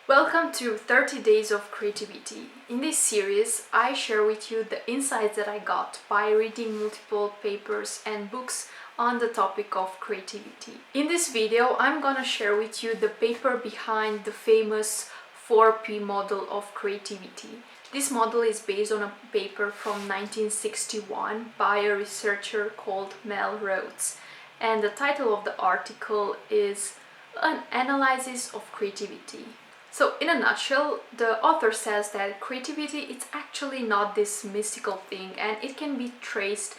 Welcome to 30 Days of Creativity. In this series, I share with you the insights that I got by reading multiple papers and books on the topic of creativity. In this video, I'm gonna share with you the paper behind the famous 4P model of creativity. This model is based on a paper from 1961 by a researcher called Rhodes, and the title of the article is An Analysis of Creativity. So in a nutshell, the author says that creativity is actually not this mystical thing, and it can be traced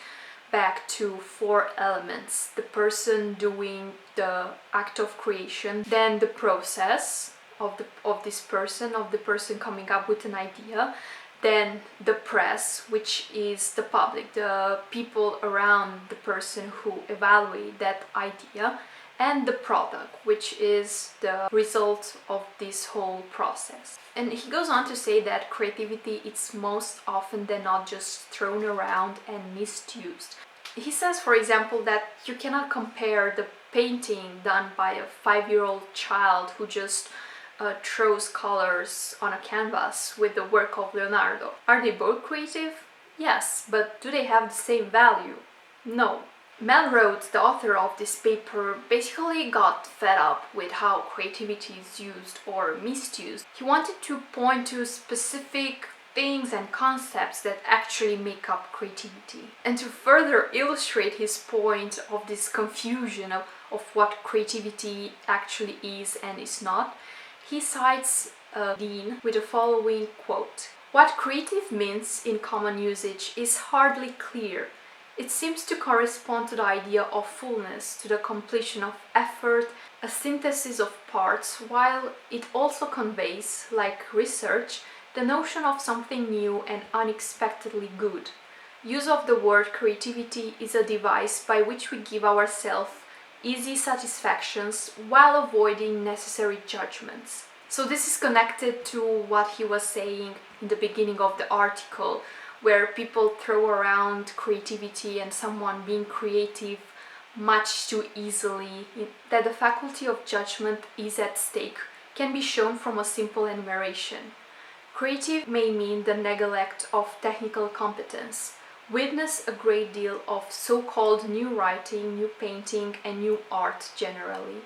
back to four elements: the person doing the act of creation, then the process of the person coming up with an idea, then the press, which is the public, the people around the person who evaluate that idea, and the product, which is the result of this whole process. And he goes on to say that creativity is most often than not just thrown around and misused. He says, for example, that you cannot compare the painting done by a 5-year-old child who just throws colors on a canvas with the work of Leonardo. Are they both creative? Yes, but do they have the same value? No. Rhodes, the author of this paper, basically got fed up with how creativity is used or misused. He wanted to point to specific things and concepts that actually make up creativity. And to further illustrate his point of this confusion of what creativity actually is and is not, he cites Dean with the following quote: "What creative means in common usage is hardly clear. It seems to correspond to the idea of fullness, to the completion of effort, a synthesis of parts, while it also conveys, like research, the notion of something new and unexpectedly good. Use of the word creativity is a device by which we give ourselves easy satisfactions while avoiding necessary judgments." So this is connected to what he was saying in the beginning of the article, where people throw around creativity and someone being creative much too easily, that the faculty of judgment is at stake, can be shown from a simple enumeration. Creative may mean the neglect of technical competence. Witness a great deal of so-called new writing, new painting, and new art generally.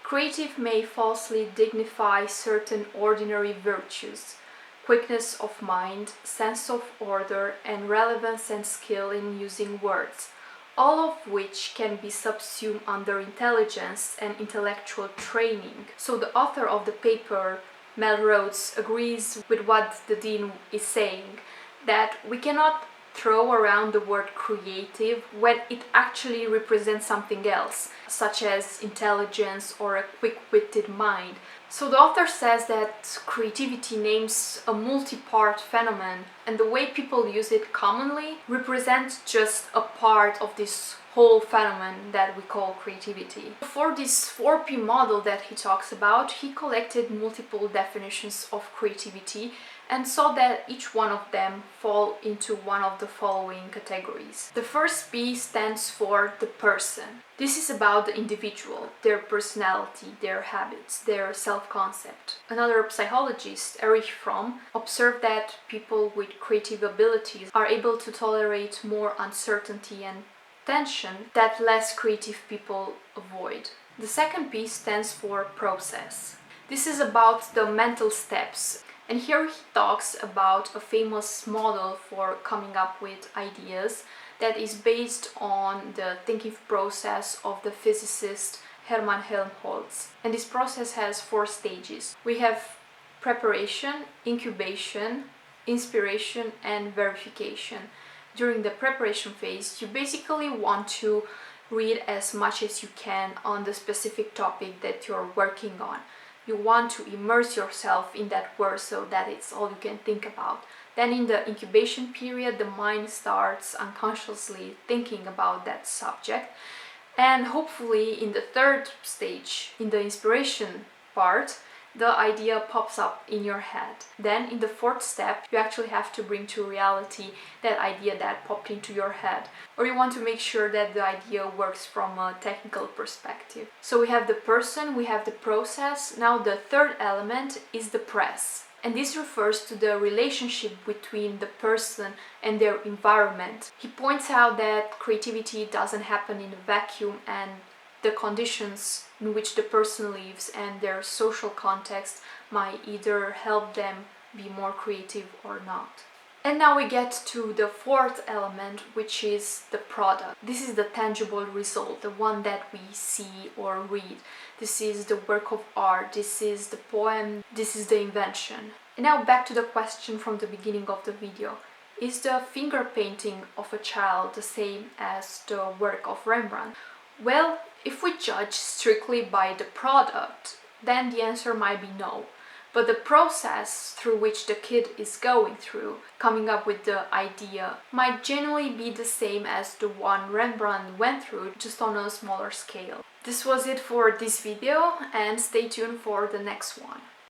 Creative may falsely dignify certain ordinary virtues: quickness of mind, sense of order, and relevance and skill in using words, all of which can be subsumed under intelligence and intellectual training. So the author of the paper, Rhodes, agrees with what the Dean is saying, that we cannot throw around the word creative when it actually represents something else, such as intelligence or a quick-witted mind. So the author says that creativity names a multi-part phenomenon, and the way people use it commonly represents just a part of this whole phenomenon that we call creativity. For this 4P model that he talks about, he collected multiple definitions of creativity and saw that each one of them fall into one of the following categories. The first P stands for the person. This is about the individual, their personality, their habits, their self-concept. Another psychologist, Erich Fromm, observed that people with creative abilities are able to tolerate more uncertainty and tension that less creative people avoid. The second P stands for process. This is about the mental steps. And here he talks about a famous model for coming up with ideas that is based on the thinking process of the physicist Hermann Helmholtz. And this process has 4 stages. We have preparation, incubation, inspiration, and verification. During the preparation phase, you basically want to read as much as you can on the specific topic that you're working on. You want to immerse yourself in that work so that it's all you can think about. Then in the incubation period, the mind starts unconsciously thinking about that subject. And hopefully in the third stage, in the inspiration part, the idea pops up in your head. Then in the fourth step, you actually have to bring to reality that idea that popped into your head, or you want to make sure that the idea works from a technical perspective. So we have the person, we have the process. Now the third element is the press. And this refers to the relationship between the person and their environment. He points out that creativity doesn't happen in a vacuum, and the conditions in which the person lives and their social context might either help them be more creative or not. And now we get to the fourth element, which is the product. This is the tangible result, the one that we see or read. This is the work of art, this is the poem, this is the invention. And now back to the question from the beginning of the video. Is the finger painting of a child the same as the work of Rembrandt? Well, if we judge strictly by the product, then the answer might be no. But the process through which the kid is going through, coming up with the idea, might generally be the same as the one Rembrandt went through, just on a smaller scale. This was it for this video, and stay tuned for the next one.